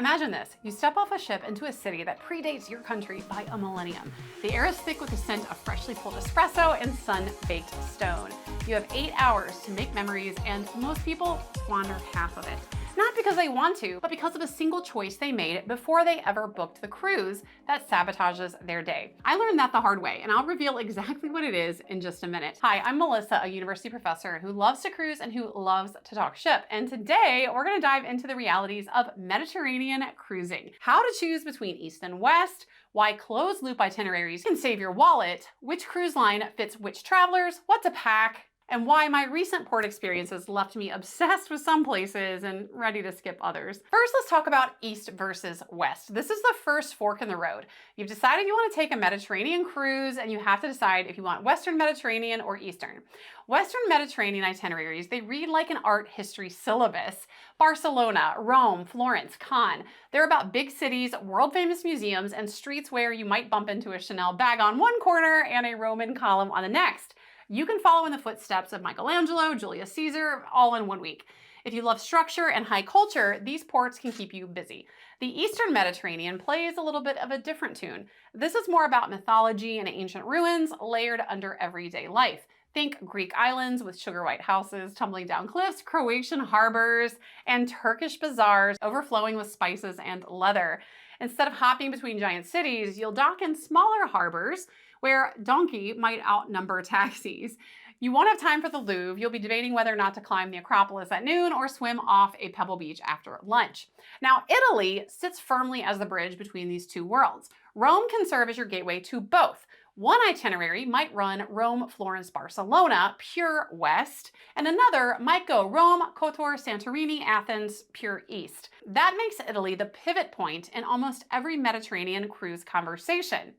Imagine this, you step off a ship into a city that predates your country by a millennium. The air is thick with the scent of freshly pulled espresso and sun-baked stone. You have 8 hours to make memories, and most people squander half of it. Not because they want to, but because of a single choice they made before they ever booked the cruise that sabotages their day. I learned that the hard way, and I'll reveal exactly what it is in just a minute. Hi, I'm Melissa, a university professor who loves to cruise and who loves to talk ship. And today we're going to dive into the realities of Mediterranean cruising. How to choose between East and West, why closed loop itineraries can save your wallet, which cruise line fits which travelers, what to pack, and why my recent port experiences left me obsessed with some places and ready to skip others. First, let's talk about East versus West. This is the first fork in the road. You've decided you want to take a Mediterranean cruise, and you have to decide if you want Western Mediterranean or Eastern. Western Mediterranean itineraries, they read like an art history syllabus. Barcelona, Rome, Florence, Cannes. They're about big cities, world-famous museums, and streets where you might bump into a Chanel bag on one corner and a Roman column on the next. You can follow in the footsteps of Michelangelo, Julius Caesar, all in 1 week. If you love structure and high culture, these ports can keep you busy. The Eastern Mediterranean plays a little bit of a different tune. This is more about mythology and ancient ruins layered under everyday life. Think Greek islands with sugar white houses, tumbling down cliffs, Croatian harbors, and Turkish bazaars overflowing with spices and leather. Instead of hopping between giant cities, you'll dock in smaller harbors where donkey might outnumber taxis. You won't have time for the Louvre. You'll be debating whether or not to climb the Acropolis at noon or swim off a pebble beach after lunch. Now, Italy sits firmly as the bridge between these two worlds. Rome can serve as your gateway to both. One itinerary might run Rome, Florence, Barcelona, pure west, and another might go Rome, Kotor, Santorini, Athens, pure east. That makes Italy the pivot point in almost every Mediterranean cruise conversation.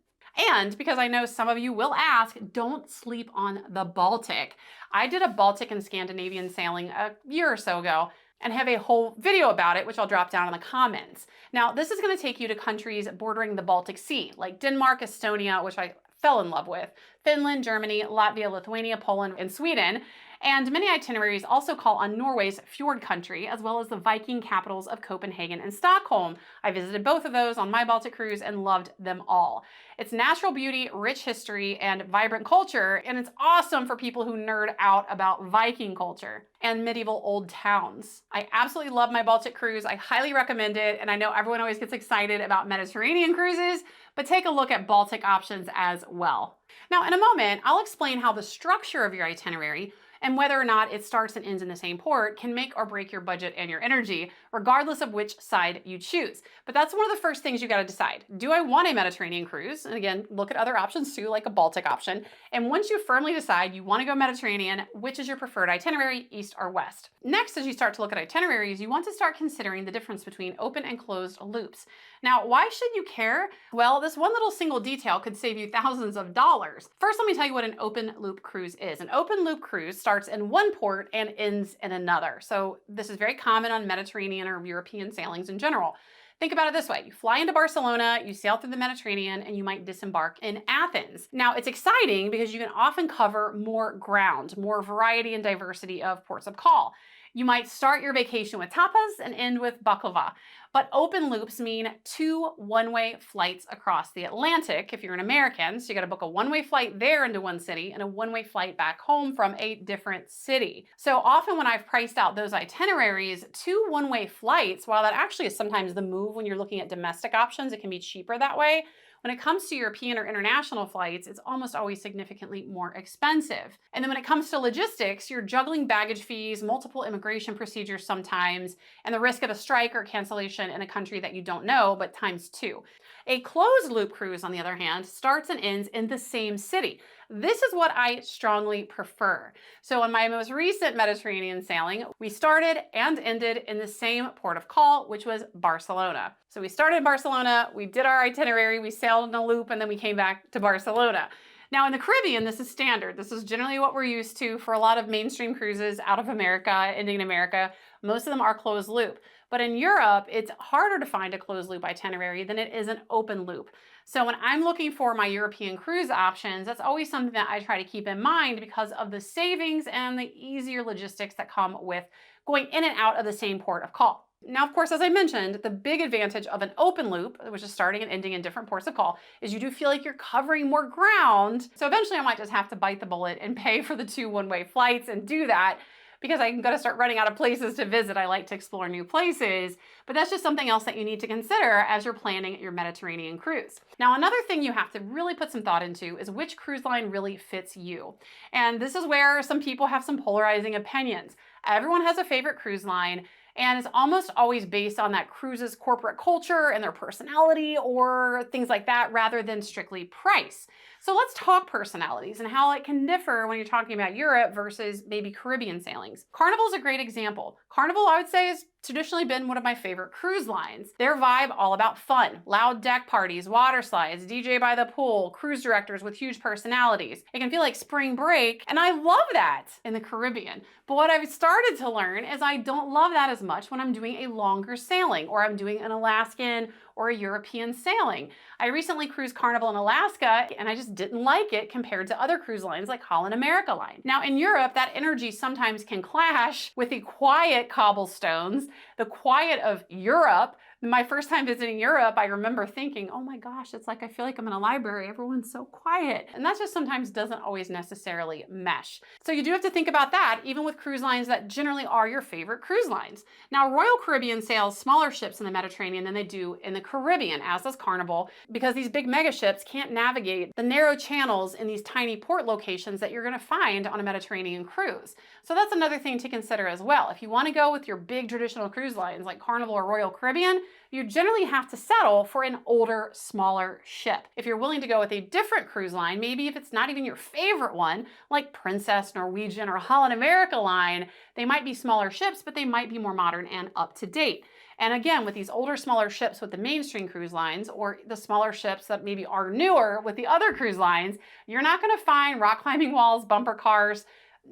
And because I know some of you will ask, don't sleep on the Baltic. I did a Baltic and Scandinavian sailing a year or so ago and have a whole video about it, which I'll drop down in the comments. Now, this is going to take you to countries bordering the Baltic Sea, like Denmark, Estonia, which I fell in love with, Finland, Germany, Latvia, Lithuania, Poland, and Sweden. And many itineraries also call on Norway's fjord country, as well as the Viking capitals of Copenhagen and Stockholm. I visited both of those on my Baltic cruise and loved them all. It's natural beauty, rich history, and vibrant culture, and it's awesome for people who nerd out about Viking culture and medieval old towns. I absolutely love my Baltic cruise. I highly recommend it, and I know everyone always gets excited about Mediterranean cruises, but take a look at Baltic options as well. Now, in a moment, I'll explain how the structure of your itinerary and whether or not it starts and ends in the same port can make or break your budget and your energy, regardless of which side you choose. But that's one of the first things you gotta decide. Do I want a Mediterranean cruise? And again, look at other options too, like a Baltic option. And once you firmly decide you wanna go Mediterranean, which is your preferred itinerary, east or west? Next, as you start to look at itineraries, you want to start considering the difference between open and closed loops. Now, why should you care? Well, this one little single detail could save you thousands of dollars. First, let me tell you what an open loop cruise is. An open loop cruise starts in one port and ends in another. So this is very common on Mediterranean or European sailings in general. Think about it this way. You fly into Barcelona, you sail through the Mediterranean, and you might disembark in Athens. Now, it's exciting because you can often cover more ground, more variety and diversity of ports of call. You might start your vacation with tapas and end with baklava. But open loops mean 2 one-way flights across the Atlantic if you're an American. So you got to book a one-way flight there into one city and a one-way flight back home from a different city. So often when I've priced out those itineraries, 2 one-way flights, while that actually is sometimes the move when you're looking at domestic options, it can be cheaper that way. When it comes to European or international flights, it's almost always significantly more expensive. And then when it comes to logistics, you're juggling baggage fees, multiple immigration procedures sometimes, and the risk of a strike or cancellation in a country that you don't know, but times 2. A closed loop cruise, on the other hand, starts and ends in the same city. This is what I strongly prefer. So on my most recent Mediterranean sailing, we started and ended in the same port of call, which was Barcelona. So we started in Barcelona, we did our itinerary, we sailed in a loop, and then we came back to Barcelona. Now in the Caribbean, this is standard. This is generally what we're used to for a lot of mainstream cruises out of America, ending in America. Most of them are closed loop. But in Europe, it's harder to find a closed loop itinerary than it is an open loop. So when I'm looking for my European cruise options, that's always something that I try to keep in mind because of the savings and the easier logistics that come with going in and out of the same port of call. Now, of course, as I mentioned, the big advantage of an open loop, which is starting and ending in different ports of call, is you do feel like you're covering more ground. So eventually I might just have to bite the bullet and pay for the 2 one-way flights and do that because I'm going to start running out of places to visit. I like to explore new places, but that's just something else that you need to consider as you're planning your Mediterranean cruise. Now, another thing you have to really put some thought into is which cruise line really fits you. And this is where some people have some polarizing opinions. Everyone has a favorite cruise line, and it's almost always based on that cruise's corporate culture and their personality or things like that rather than strictly price. So let's talk personalities and how it can differ when you're talking about Europe versus maybe Caribbean sailings. Carnival is a great example. Carnival, I would say, has traditionally been one of my favorite cruise lines. Their vibe, all about fun, loud deck parties, water slides, DJ by the pool, cruise directors with huge personalities. It can feel like spring break, and I love that in the Caribbean. But what I've started to learn is I don't love that as much when I'm doing a longer sailing or I'm doing an Alaskan or a European sailing. I recently cruised Carnival in Alaska and I just didn't like it compared to other cruise lines like Holland America Line. Now in Europe, that energy sometimes can clash with the quiet cobblestones, the quiet of Europe. My first time visiting Europe, I remember thinking, oh my gosh, it's like I feel like I'm in a library. Everyone's so quiet. And that just sometimes doesn't always necessarily mesh. So you do have to think about that, even with cruise lines that generally are your favorite cruise lines. Now, Royal Caribbean sails smaller ships in the Mediterranean than they do in the Caribbean, as does Carnival, because these big mega ships can't navigate the narrow channels in these tiny port locations that you're going to find on a Mediterranean cruise. So that's another thing to consider as well. If you want to go with your big traditional cruise lines like Carnival or Royal Caribbean, you generally have to settle for an older, smaller ship. If you're willing to go with a different cruise line, maybe if it's not even your favorite one, like Princess, Norwegian, or Holland America Line, they might be smaller ships, but they might be more modern and up to date. And again, with these older, smaller ships with the mainstream cruise lines, or the smaller ships that maybe are newer with the other cruise lines, you're not going to find rock climbing walls, bumper cars,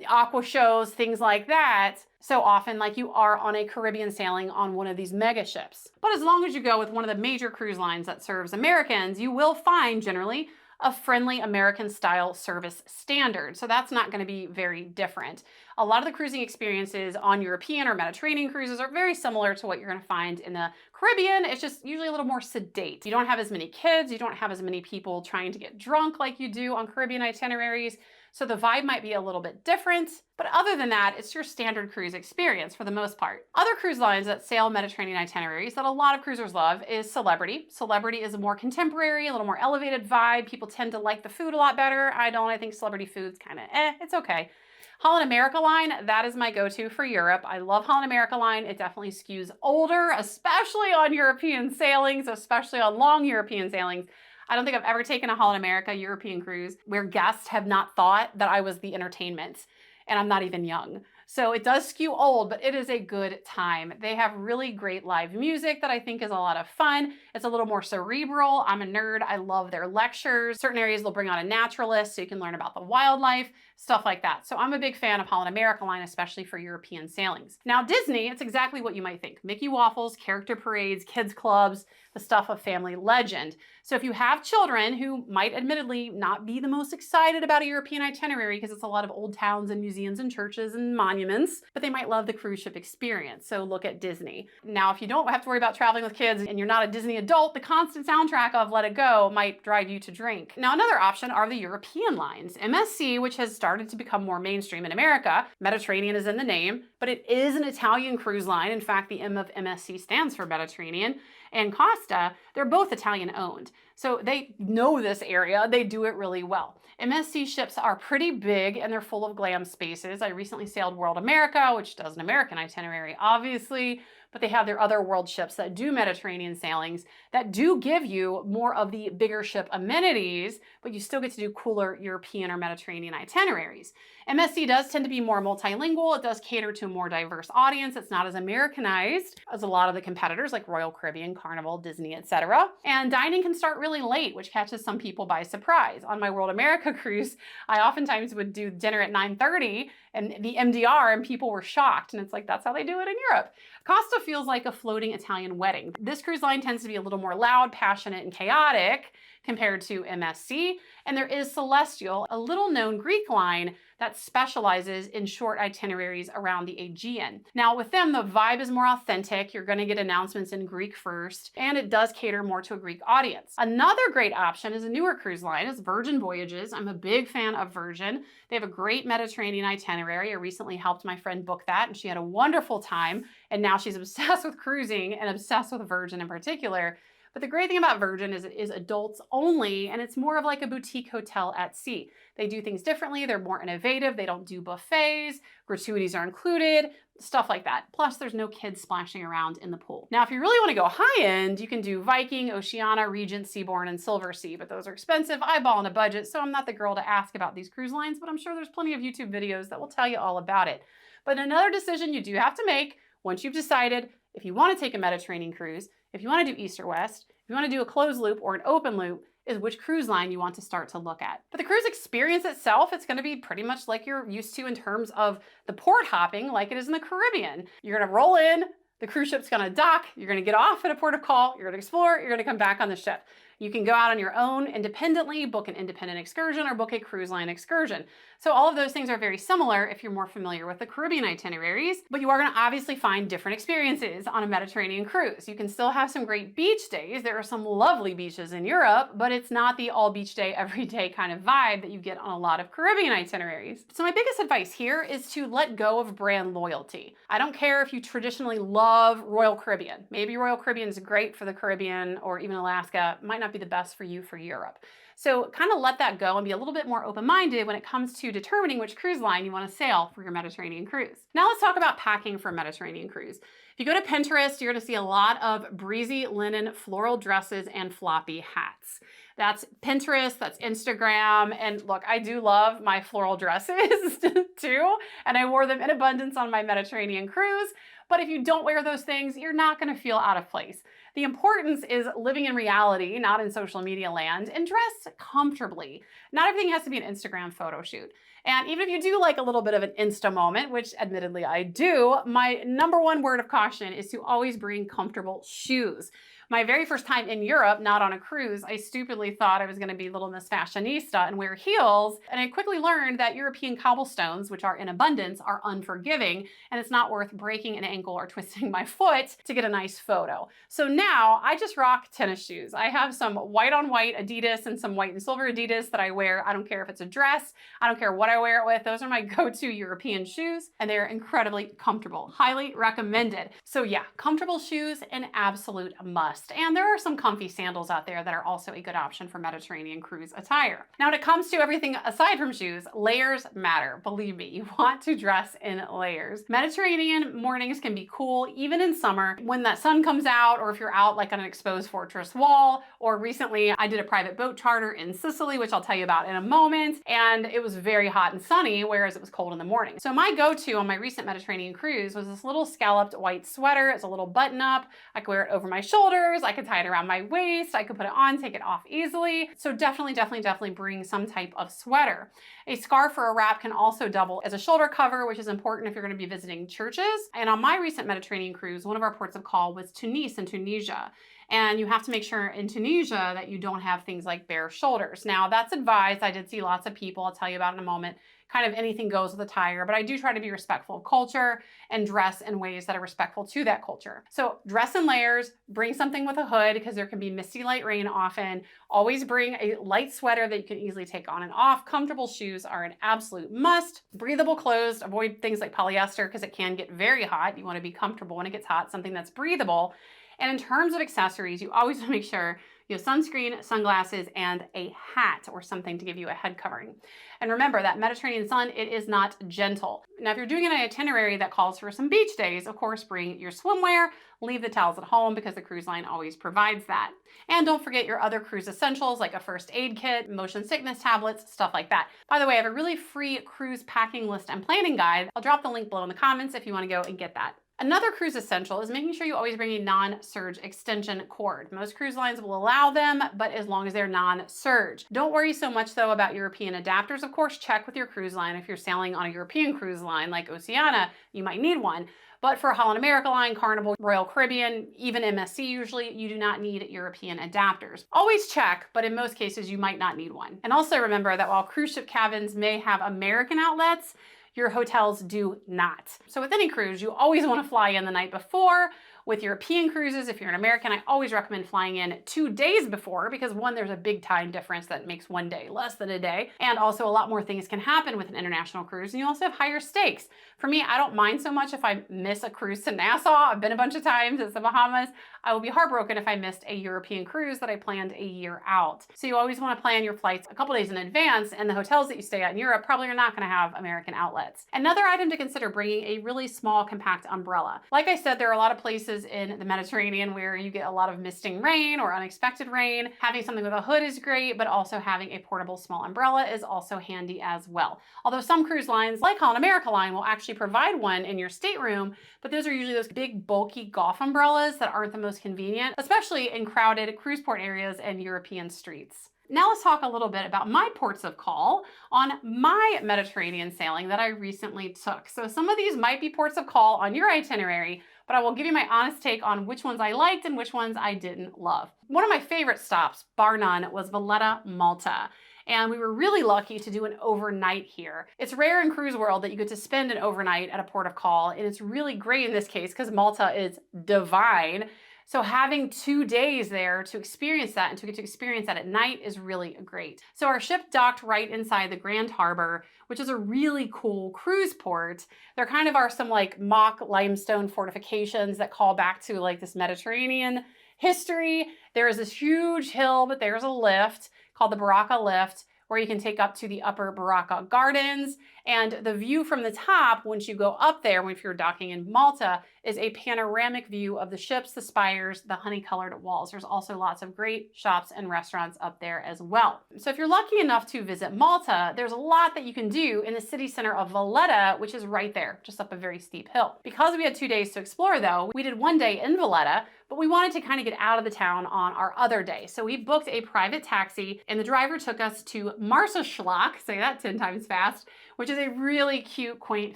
aqua shows, things like that, so often like you are on a Caribbean sailing on one of these mega ships. But as long as you go with one of the major cruise lines that serves Americans, you will find generally a friendly American style service standard. So that's not going to be very different. A lot of the cruising experiences on European or Mediterranean cruises are very similar to what you're going to find in the Caribbean. It's just usually a little more sedate. You don't have as many kids, you don't have as many people trying to get drunk like you do on Caribbean itineraries. So the vibe might be a little bit different, but other than that, it's your standard cruise experience for the most part. Other cruise lines that sail Mediterranean itineraries that a lot of cruisers love is Celebrity. Celebrity is a more contemporary, a little more elevated vibe. People tend to like the food a lot better. I don't. I think Celebrity food's kind of it's okay. Holland America Line, that is my go-to for Europe. I love Holland America Line. It definitely skews older, especially on European sailings, especially on long European sailings. I don't think I've ever taken a Holland America European cruise where guests have not thought that I was the entertainment, and I'm not even young. So it does skew old, but it is a good time. They have really great live music that I think is a lot of fun. It's a little more cerebral. I'm a nerd. I love their lectures. Certain areas they'll bring on a naturalist so you can learn about the wildlife, stuff like that. So I'm a big fan of Holland America Line, especially for European sailings. Now Disney, it's exactly what you might think. Mickey waffles, character parades, kids clubs, the stuff of family legend. So if you have children who might admittedly not be the most excited about a European itinerary because it's a lot of old towns and museums and churches and monuments, but they might love the cruise ship experience. So look at Disney. Now, if you don't have to worry about traveling with kids and you're not a Disney adult, the constant soundtrack of Let It Go might drive you to drink. Now, another option are the European lines. MSC, which has started to become more mainstream in America. Mediterranean is in the name, but it is an Italian cruise line. In fact, the M of MSC stands for Mediterranean. And Costa, they're both Italian owned. So they know this area, they do it really well. MSC ships are pretty big and they're full of glam spaces. I recently sailed World America, which does an American itinerary, obviously, but they have their other world ships that do Mediterranean sailings that do give you more of the bigger ship amenities, but you still get to do cooler European or Mediterranean itineraries. MSC does tend to be more multilingual. It does cater to a more diverse audience. It's not as Americanized as a lot of the competitors like Royal Caribbean, Carnival, Disney, etc. And dining can start really late, which catches some people by surprise. On my World America cruise, I oftentimes would do dinner at 9:30 and the MDR and people were shocked. And it's like, that's how they do it in Europe. Costa feels like a floating Italian wedding. This cruise line tends to be a little more loud, passionate, and chaotic compared to MSC. And there is Celestial, a little known Greek line that specializes in short itineraries around the Aegean. Now with them, the vibe is more authentic. You're going to get announcements in Greek first, and it does cater more to a Greek audience. Another great option is a newer cruise line is Virgin Voyages. I'm a big fan of Virgin. They have a great Mediterranean itinerary. I recently helped my friend book that, and she had a wonderful time. And now she's obsessed with cruising and obsessed with Virgin in particular. But the great thing about Virgin is it is adults only, and it's more of like a boutique hotel at sea. They do things differently. They're more innovative. They don't do buffets. Gratuities are included, stuff like that. Plus, there's no kids splashing around in the pool. Now, if you really want to go high end, you can do Viking, Oceania, Regent, Seabourn, and Silversea, but those are expensive, eyeball on a budget, so I'm not the girl to ask about these cruise lines, but I'm sure there's plenty of YouTube videos that will tell you all about it. But another decision you do have to make once you've decided if you want to take a Mediterranean cruise, if you want to do east or west, if you want to do a closed loop or an open loop, is which cruise line you want to start to look at. But the cruise experience itself, it's going to be pretty much like you're used to in terms of the port hopping like it is in the Caribbean. You're going to roll in, the cruise ship's going to dock, you're going to get off at a port of call, you're going to explore, you're going to come back on the ship. You can go out on your own independently, book an independent excursion, or book a cruise line excursion. So all of those things are very similar if you're more familiar with the Caribbean itineraries, but you are going to obviously find different experiences on a Mediterranean cruise. You can still have some great beach days. There are some lovely beaches in Europe, but it's not the all beach day, every day kind of vibe that you get on a lot of Caribbean itineraries. So my biggest advice here is to let go of brand loyalty. I don't care if you traditionally love Royal Caribbean. Maybe Royal Caribbean is great for the Caribbean or even Alaska. It might not be the best for you for Europe. So kind of let that go and be a little bit more open-minded when it comes to determining which cruise line you want to sail for your Mediterranean cruise. Now let's talk about packing for a Mediterranean cruise. If you go to Pinterest, you're going to see a lot of breezy linen floral dresses and floppy hats. That's Pinterest, that's Instagram, and look, I do love my floral dresses too, and I wore them in abundance on my Mediterranean cruise. But if you don't wear those things, you're not going to feel out of place. The importance is living in reality, not in social media land, and dress comfortably. Not everything has to be an Instagram photo shoot. And even if you do like a little bit of an Insta moment, which admittedly I do, my number one word of caution is to always bring comfortable shoes. My very first time in Europe, not on a cruise, I stupidly thought I was going to be little Miss Fashionista and wear heels. And I quickly learned that European cobblestones, which are in abundance, are unforgiving. And it's not worth breaking an ankle or twisting my foot to get a nice photo. So now I just rock tennis shoes. I have some white on white Adidas and some white and silver Adidas that I wear. I don't care if it's a dress. I don't care what I wear it with. Those are my go-to European shoes, and they're incredibly comfortable. Highly recommended. So yeah, comfortable shoes, an absolute must. And there are some comfy sandals out there that are also a good option for Mediterranean cruise attire. Now, when it comes to everything aside from shoes, layers matter. Believe me, you want to dress in layers. Mediterranean mornings can be cool, even in summer, when that sun comes out, or if you're out like on an exposed fortress wall, or recently I did a private boat charter in Sicily, which I'll tell you about in a moment, and it was very hot and sunny, whereas it was cold in the morning. So my go-to on my recent Mediterranean cruise was this little scalloped white sweater. It's a little button up. I could wear it over my shoulders. I could tie it around my waist. I could put it on, take it off easily. So definitely bring some type of sweater. A scarf or a wrap can also double as a shoulder cover, which is important if you're going to be visiting churches. And on my recent Mediterranean cruise, one of our ports of call was Tunis in Tunisia. And you have to make sure in Tunisia that you don't have things like bare shoulders. Now that's advised. I did see lots of people, I'll tell you about in a moment, kind of anything goes with attire, but I do try to be respectful of culture and dress in ways that are respectful to that culture. So dress in layers, bring something with a hood because there can be misty light rain often. Always bring a light sweater that you can easily take on and off. Comfortable shoes are an absolute must. Breathable clothes, avoid things like polyester because it can get very hot. You want to be comfortable when it gets hot, something that's breathable. And in terms of accessories, you always want to make sure you have sunscreen, sunglasses, and a hat or something to give you a head covering. And remember that Mediterranean sun, it is not gentle. Now, if you're doing an itinerary that calls for some beach days, of course, bring your swimwear, leave the towels at home because the cruise line always provides that. And don't forget your other cruise essentials like a first aid kit, motion sickness tablets, stuff like that. By the way, I have a really free cruise packing list and planning guide. I'll drop the link below in the comments if you want to go and get that. Another cruise essential is making sure you always bring a non-surge extension cord. Most cruise lines will allow them, but as long as they're non-surge. Don't worry so much though about European adapters. Of course, check with your cruise line. If you're sailing on a European cruise line like Oceania, you might need one. But for Holland America Line, Carnival, Royal Caribbean, even MSC usually, you do not need European adapters. Always check, but in most cases you might not need one. And also remember that while cruise ship cabins may have American outlets, your hotels do not. So with any cruise, you always want to fly in the night before. With European cruises, if you're an American, I always recommend flying in 2 days before because one, there's a big time difference that makes one day less than a day. And also a lot more things can happen with an international cruise. And you also have higher stakes. For me, I don't mind so much if I miss a cruise to Nassau. I've been a bunch of times. It's the Bahamas. I will be heartbroken if I missed a European cruise that I planned a year out. So you always want to plan your flights a couple days in advance, and the hotels that you stay at in Europe probably are not going to have American outlets. Another item to consider, bringing a really small compact umbrella. Like I said, there are a lot of places in the Mediterranean where you get a lot of misting rain or unexpected rain. Having something with a hood is great, but also having a portable small umbrella is also handy as well. Although some cruise lines, like Holland America Line, will actually provide one in your stateroom, but those are usually those big bulky golf umbrellas that aren't the most convenient, especially in crowded cruise port areas and European streets. Now let's talk a little bit about my ports of call on my Mediterranean sailing that I recently took. So some of these might be ports of call on your itinerary, but I will give you my honest take on which ones I liked and which ones I didn't love. One of my favorite stops, bar none, was Valletta, Malta. And we were really lucky to do an overnight here. It's rare in cruise world that you get to spend an overnight at a port of call, and it's really great in this case because Malta is divine. So having 2 days there to experience that and to get to experience that at night is really great. So our ship docked right inside the Grand Harbor, which is a really cool cruise port. There kind of are some like mock limestone fortifications that call back to like this Mediterranean history. There is this huge hill, but there's a lift called the Baraka Lift, where you can take up to the upper Baraka Gardens. And the view from the top, once you go up there, if you're docking in Malta, is a panoramic view of the ships, the spires, the honey-colored walls. There's also lots of great shops and restaurants up there as well. So if you're lucky enough to visit Malta, there's a lot that you can do in the city center of Valletta, which is right there, just up a very steep hill. Because we had 2 days to explore though, we did 1 day in Valletta, but we wanted to kind of get out of the town on our other day. So we booked a private taxi and the driver took us to Marsaschlak, say that 10 times fast, which is a really cute, quaint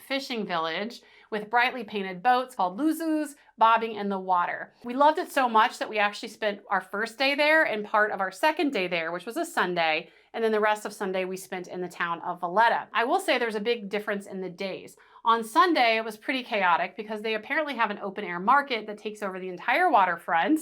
fishing village with brightly painted boats called luzus bobbing in the water. We loved it so much that we actually spent our first day there and part of our second day there, which was a Sunday, and then the rest of Sunday we spent in the town of Valletta. I will say there's a big difference in the days. On Sunday, it was pretty chaotic because they apparently have an open air market that takes over the entire waterfront.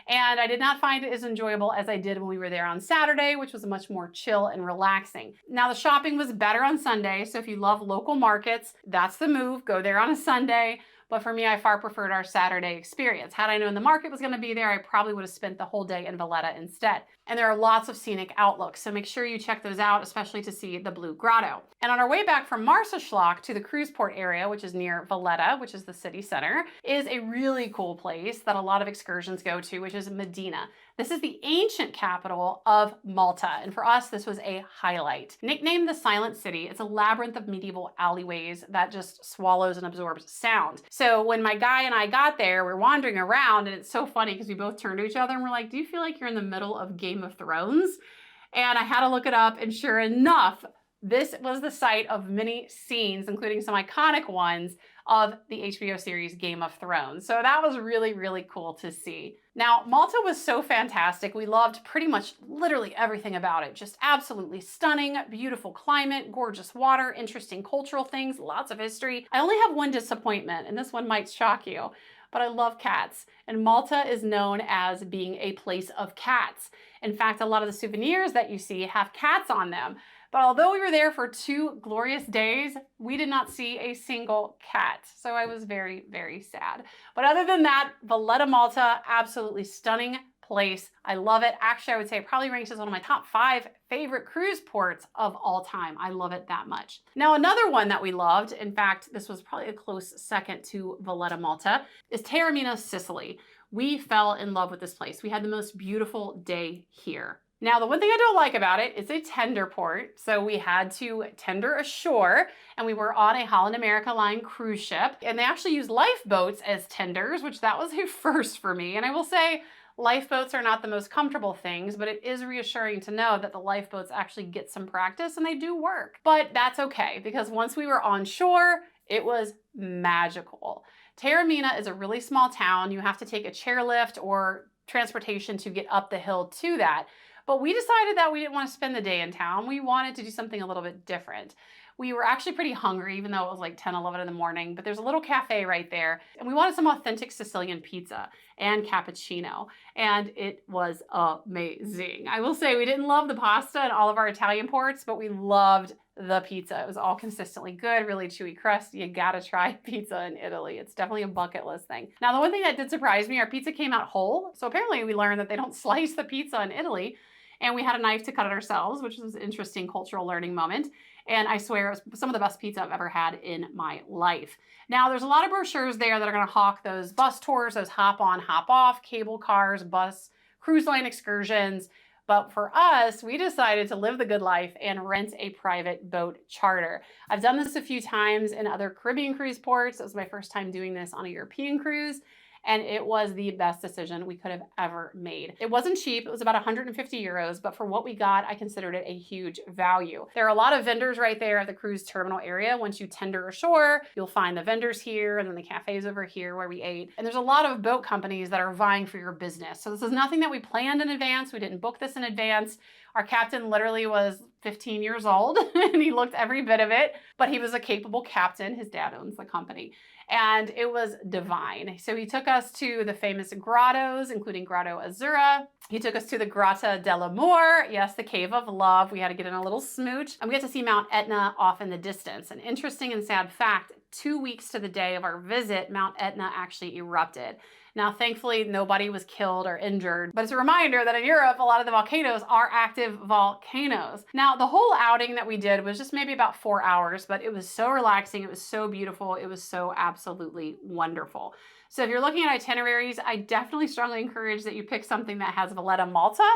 And I did not find it as enjoyable as I did when we were there on Saturday, which was much more chill and relaxing. Now the shopping was better on Sunday. So if you love local markets, that's the move. Go there on a Sunday. But for me, I far preferred our Saturday experience. Had I known the market was going to be there, I probably would have spent the whole day in Valletta instead. And there are lots of scenic outlooks, so make sure you check those out, especially to see the Blue Grotto. And on our way back from Marsaschlak to the cruise port area, which is near Valletta, which is the city center, is a really cool place that a lot of excursions go to, which is Medina. This is the ancient capital of Malta, and for us, this was a highlight. Nicknamed the Silent City, it's a labyrinth of medieval alleyways that just swallows and absorbs sound. So when my guy and I got there, we're wandering around, and it's so funny because we both turned to each other and we're like, do you feel like you're in the middle of Game of Thrones? And I had to look it up, and sure enough, this was the site of many scenes, including some iconic ones of the HBO series Game of Thrones. So that was really, really cool to see. Now, Malta was so fantastic. We loved pretty much literally everything about it. Just absolutely stunning, beautiful climate, gorgeous water, interesting cultural things, lots of history. I only have one disappointment, and this one might shock you, but I love cats. And Malta is known as being a place of cats. In fact, a lot of the souvenirs that you see have cats on them. But although we were there for 2 glorious days, we did not see a single cat. So I was very, very sad. But other than that, Valletta, Malta, absolutely stunning place. I love it. Actually, I would say it probably ranks as one of my top 5 favorite cruise ports of all time. I love it that much. Now, another one that we loved, in fact, this was probably a close second to Valletta, Malta, is Taormina, Sicily. We fell in love with this place. We had the most beautiful day here. Now, the one thing I don't like about it is a tender port. So we had to tender ashore, and we were on a Holland America Line cruise ship, and they actually use lifeboats as tenders, which that was a first for me. And I will say, lifeboats are not the most comfortable things, but it is reassuring to know that the lifeboats actually get some practice and they do work. But that's okay, because once we were on shore, it was magical. Taormina is a really small town. You have to take a chairlift or transportation to get up the hill to that. But we decided that we didn't want to spend the day in town. We wanted to do something a little bit different. We were actually pretty hungry, even though it was like 10, 11 in the morning, but there's a little cafe right there. And we wanted some authentic Sicilian pizza and cappuccino. And it was amazing. I will say we didn't love the pasta and all of our Italian ports, but we loved the pizza. It was all consistently good, really chewy crust. You gotta try pizza in Italy. It's definitely a bucket list thing. Now, the one thing that did surprise me, our pizza came out whole. So apparently we learned that they don't slice the pizza in Italy. And we had a knife to cut it ourselves, which was an interesting cultural learning moment. And I swear it was some of the best pizza I've ever had in my life. Now, there's a lot of brochures there that are gonna hawk those bus tours, those hop on, hop off, cable cars, bus, cruise line excursions. But for us, we decided to live the good life and rent a private boat charter. I've done this a few times in other Caribbean cruise ports. It was my first time doing this on a European cruise, and it was the best decision we could have ever made. It wasn't cheap. It was about 150 euros, but for what we got, I considered it a huge value. There are a lot of vendors right there at the cruise terminal area. Once you tender ashore, you'll find the vendors here and then the cafes over here where we ate. And there's a lot of boat companies that are vying for your business. So this is nothing that we planned in advance. We didn't book this in advance. Our captain literally was 15 years old and he looked every bit of it, but he was a capable captain. His dad owns the company. And it was divine. So he took us to the famous grottos, including Grotto Azzurra. He took us to the Grotta dell'Amore, yes, the Cave of Love. We had to get in a little smooch. And we got to see Mount Etna off in the distance. An interesting and sad fact, 2 weeks to the day of our visit, Mount Etna actually erupted. Now, thankfully, nobody was killed or injured, but it's a reminder that in Europe, a lot of the volcanoes are active volcanoes. Now, the whole outing that we did was just maybe about 4 hours, but it was so relaxing. It was so beautiful. It was so absolutely wonderful. So if you're looking at itineraries, I definitely strongly encourage that you pick something that has Valletta, Malta,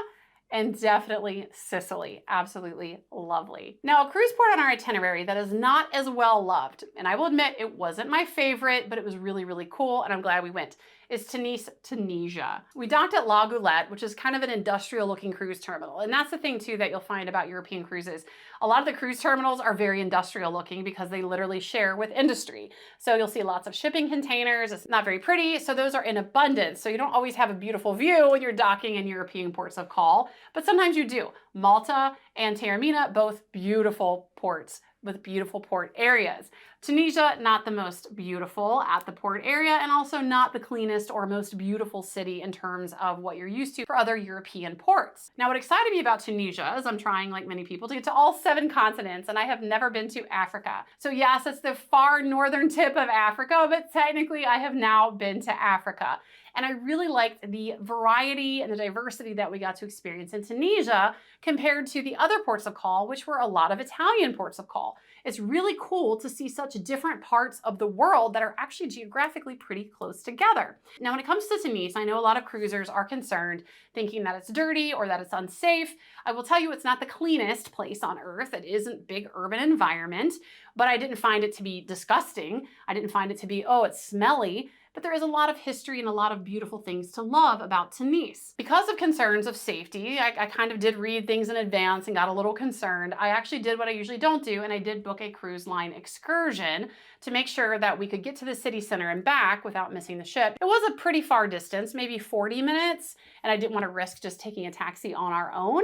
and definitely Sicily. Absolutely lovely. Now, a cruise port on our itinerary that is not as well loved, and I will admit it wasn't my favorite, but it was really, really cool, and I'm glad we went, is Tunis, Tunisia. We docked at La Goulette, which is kind of an industrial looking cruise terminal. And that's the thing too that you'll find about European cruises. A lot of the cruise terminals are very industrial looking because they literally share with industry. So you'll see lots of shipping containers. It's not very pretty. So those are in abundance. So you don't always have a beautiful view when you're docking in European ports of call, but sometimes you do. Malta and Taormina, both beautiful ports with beautiful port areas. Tunisia, not the most beautiful at the port area and also not the cleanest or most beautiful city in terms of what you're used to for other European ports. Now, what excited me about Tunisia is I'm trying, like many people, to get to all 7 continents, and I have never been to Africa. So yes, it's the far northern tip of Africa, but technically I have now been to Africa. And I really liked the variety and the diversity that we got to experience in Tunisia compared to the other ports of call, which were a lot of Italian ports of call. It's really cool to see such different parts of the world that are actually geographically pretty close together. Now, when it comes to Tunis, I know a lot of cruisers are concerned, thinking that it's dirty or that it's unsafe. I will tell you it's not the cleanest place on earth. It isn't big urban environment, but I didn't find it to be disgusting. I didn't find it to be, oh, it's smelly. But there is a lot of history and a lot of beautiful things to love about Tunis. Because of concerns of safety, I kind of did read things in advance and got a little concerned. I actually did what I usually don't do, and I did book a cruise line excursion to make sure that we could get to the city center and back without missing the ship. It was a pretty far distance, maybe 40 minutes, and I didn't want to risk just taking a taxi on our own.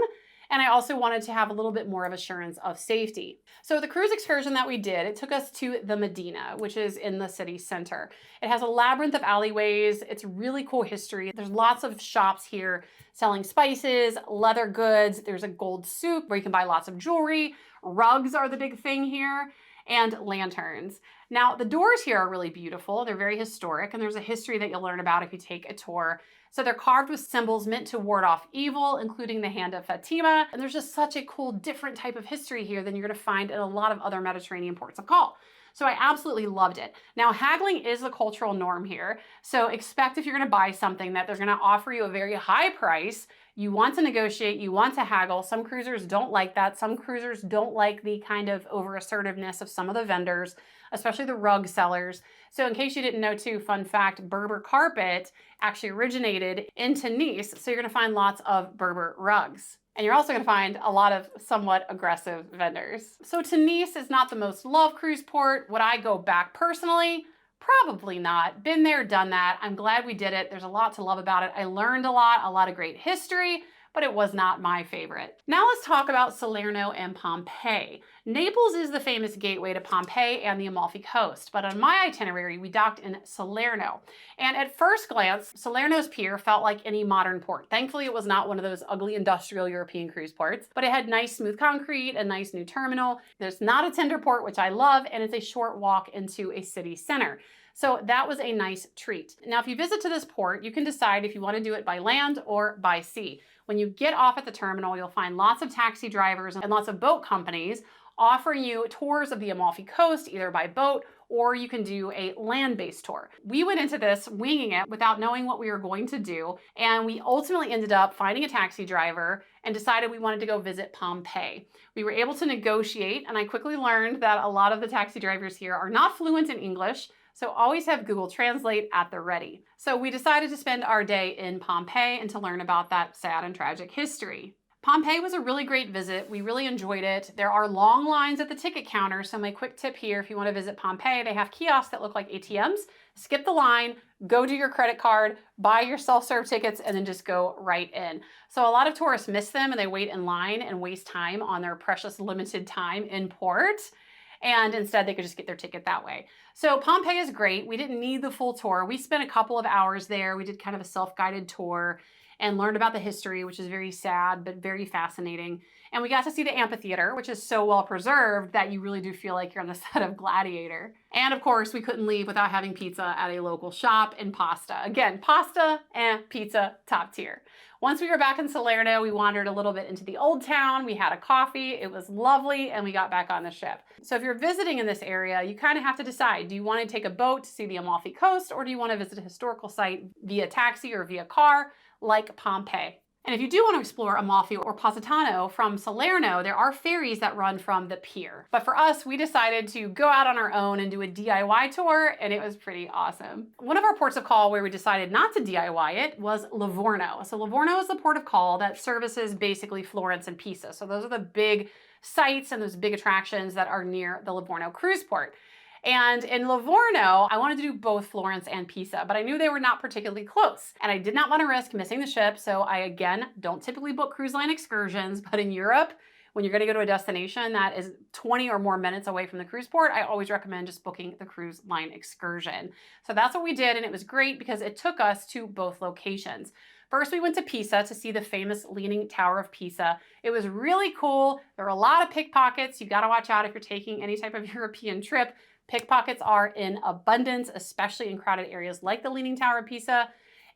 And I also wanted to have a little bit more of assurance of safety. So the cruise excursion that we did, it took us to the Medina, which is in the city center. It has a labyrinth of alleyways. It's really cool history. There's lots of shops here selling spices, leather goods. There's a gold souk where you can buy lots of jewelry. Rugs are the big thing here, and lanterns. Now, the doors here are really beautiful. They're very historic, and there's a history that you'll learn about if you take a tour. So they're carved with symbols meant to ward off evil, including the hand of Fatima. And there's just such a cool, different type of history here than you're gonna find in a lot of other Mediterranean ports of call. So I absolutely loved it. Now, haggling is the cultural norm here. So expect if you're going to buy something that they're going to offer you a very high price. You want to negotiate, you want to haggle. Some cruisers don't like that. Some cruisers don't like the kind of over assertiveness of some of the vendors, especially the rug sellers. So in case you didn't know too, fun fact, Berber carpet actually originated in Tunis. So you're going to find lots of Berber rugs. And you're also going to find a lot of somewhat aggressive vendors. So Tunis is not the most loved cruise port. Would I go back personally? Probably not. Been there, done that. I'm glad we did it. There's a lot to love about it. I learned a lot of great history, but it was not my favorite. Now let's talk about Salerno and Pompeii. Naples is the famous gateway to Pompeii and the Amalfi Coast, but on my itinerary, we docked in Salerno. And at first glance, Salerno's pier felt like any modern port. Thankfully, it was not one of those ugly industrial European cruise ports, but it had nice smooth concrete, a nice new terminal. There's not a tender port, which I love, and it's a short walk into a city center. So that was a nice treat. Now, if you visit to this port, you can decide if you want to do it by land or by sea. When you get off at the terminal, you'll find lots of taxi drivers and lots of boat companies offering you tours of the Amalfi Coast, either by boat or you can do a land-based tour. We went into this winging it without knowing what we were going to do, and we ultimately ended up finding a taxi driver and decided we wanted to go visit Pompeii. We were able to negotiate, and I quickly learned that a lot of the taxi drivers here are not fluent in English, so always have Google Translate at the ready. So we decided to spend our day in Pompeii and to learn about that sad and tragic history. Pompeii was a really great visit. We really enjoyed it. There are long lines at the ticket counter, so my quick tip here, if you want to visit Pompeii, they have kiosks that look like ATMs. Skip the line, go do your credit card, buy your self-serve tickets, and then just go right in. So a lot of tourists miss them and they wait in line and waste time on their precious limited time in port. And instead they could just get their ticket that way. So Pompeii is great. We didn't need the full tour. We spent a couple of hours there. We did kind of a self-guided tour and learned about the history, which is very sad, but very fascinating. And we got to see the amphitheater, which is so well preserved that you really do feel like you're on the set of Gladiator. And of course, we couldn't leave without having pizza at a local shop and pasta. Again, pasta and pizza, top tier. Once we were back in Salerno, we wandered a little bit into the old town. We had a coffee, it was lovely, and we got back on the ship. So if you're visiting in this area, you kind of have to decide, do you want to take a boat to see the Amalfi Coast, or do you want to visit a historical site via taxi or via car, like Pompeii? And if you do want to explore Amalfi or Positano from Salerno, there are ferries that run from the pier. But for us, we decided to go out on our own and do a DIY tour, and it was pretty awesome. One of our ports of call where we decided not to DIY it was Livorno. So Livorno is the port of call that services basically Florence and Pisa. So those are the big sites and those big attractions that are near the Livorno cruise port. And in Livorno, I wanted to do both Florence and Pisa, but I knew they were not particularly close. And I did not want to risk missing the ship, so I, again, don't typically book cruise line excursions, but in Europe, when you're going to go to a destination that is 20 or more minutes away from the cruise port, I always recommend just booking the cruise line excursion. So that's what we did, and it was great because it took us to both locations. First, we went to Pisa to see the famous Leaning Tower of Pisa. It was really cool. There were a lot of pickpockets. You got to watch out if you're taking any type of European trip. Pickpockets are in abundance, especially in crowded areas like the Leaning Tower of Pisa.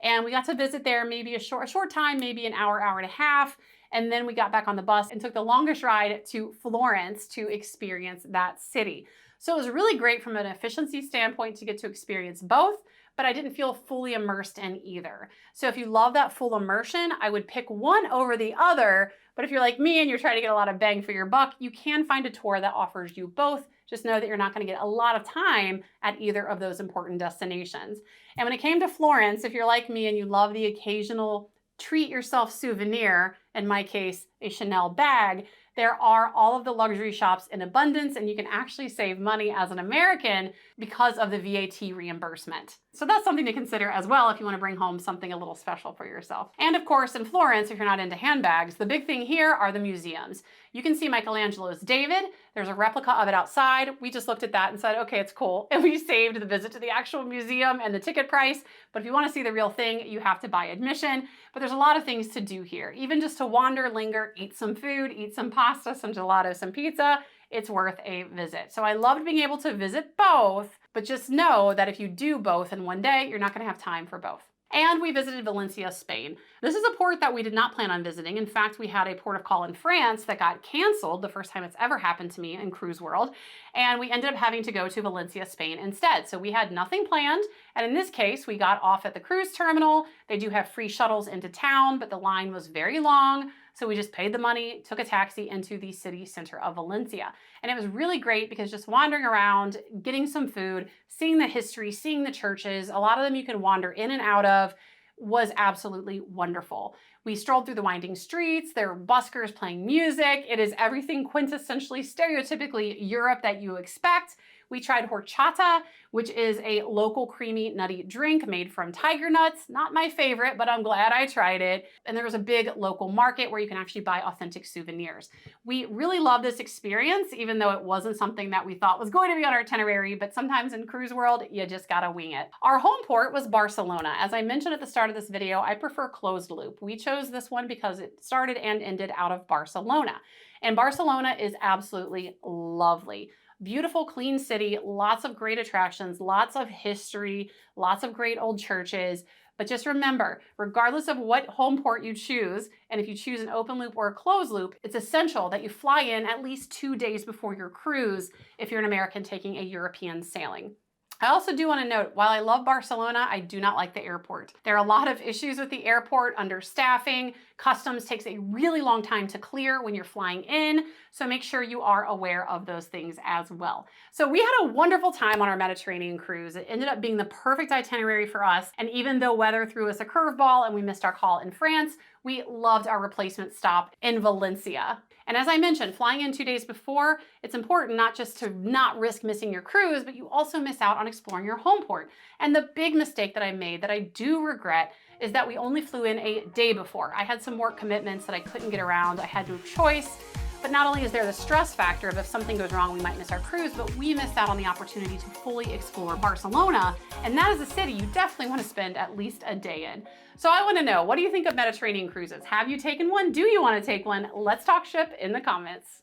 And we got to visit there maybe a short time, maybe an hour, hour and a half. And then we got back on the bus and took the longest ride to Florence to experience that city. So it was really great from an efficiency standpoint to get to experience both, but I didn't feel fully immersed in either. So if you love that full immersion, I would pick one over the other. But if you're like me and you're trying to get a lot of bang for your buck, you can find a tour that offers you both. Just know that you're not going to get a lot of time at either of those important destinations. And when it came to Florence, if you're like me and you love the occasional treat yourself souvenir, in my case, a Chanel bag, there are all of the luxury shops in abundance, and you can actually save money as an American because of the VAT reimbursement. So that's something to consider as well if you want to bring home something a little special for yourself. And of course, in Florence, if you're not into handbags, the big thing here are the museums. You can see Michelangelo's David. There's a replica of it outside. We just looked at that and said, okay, it's cool. And we saved the visit to the actual museum and the ticket price. But if you want to see the real thing, you have to buy admission. But there's a lot of things to do here. Even just to wander, linger, eat some food, eat some pasta, some gelato, some pizza, it's worth a visit. So I loved being able to visit both, but just know that if you do both in one day, you're not going to have time for both. And we visited Valencia, Spain. This is a port that we did not plan on visiting. In fact, we had a port of call in France that got canceled, the first time it's ever happened to me in cruise world. And we ended up having to go to Valencia, Spain instead. So we had nothing planned. And in this case, we got off at the cruise terminal. They do have free shuttles into town, but the line was very long. So we just paid the money, took a taxi into the city center of Valencia. And it was really great because just wandering around, getting some food, seeing the history, seeing the churches, a lot of them you can wander in and out of, was absolutely wonderful. We strolled through the winding streets. There were buskers playing music. It is everything quintessentially, stereotypically Europe that you expect. We tried horchata, which is a local creamy nutty drink made from tiger nuts. Not my favorite, but I'm glad I tried it. And there was a big local market where you can actually buy authentic souvenirs. We really loved this experience, even though it wasn't something that we thought was going to be on our itinerary, but sometimes in cruise world, you just gotta wing it. Our home port was Barcelona. As I mentioned at the start of this video, I prefer closed loop. We chose this one because it started and ended out of Barcelona. And Barcelona is absolutely lovely. Beautiful, clean city, lots of great attractions, lots of history, lots of great old churches. But just remember, regardless of what home port you choose, and if you choose an open loop or a closed loop, it's essential that you fly in at least 2 days before your cruise if you're an American taking a European sailing. I also do want to note, while I love Barcelona, I do not like the airport. There are a lot of issues with the airport, understaffing, customs takes a really long time to clear when you're flying in, so make sure you are aware of those things as well. So we had a wonderful time on our Mediterranean cruise. It ended up being the perfect itinerary for us, and even though weather threw us a curveball and we missed our call in France, we loved our replacement stop in Valencia. And as I mentioned, flying in 2 days before, it's important not just to not risk missing your cruise, but you also miss out on exploring your home port. And the big mistake that I made that I do regret is that we only flew in a day before. I had some work commitments that I couldn't get around. I had no choice. But not only is there the stress factor of if something goes wrong, we might miss our cruise, but we missed out on the opportunity to fully explore Barcelona. And that is a city you definitely want to spend at least a day in. So I want to know, what do you think of Mediterranean cruises? Have you taken one? Do you want to take one? Let's talk ship in the comments.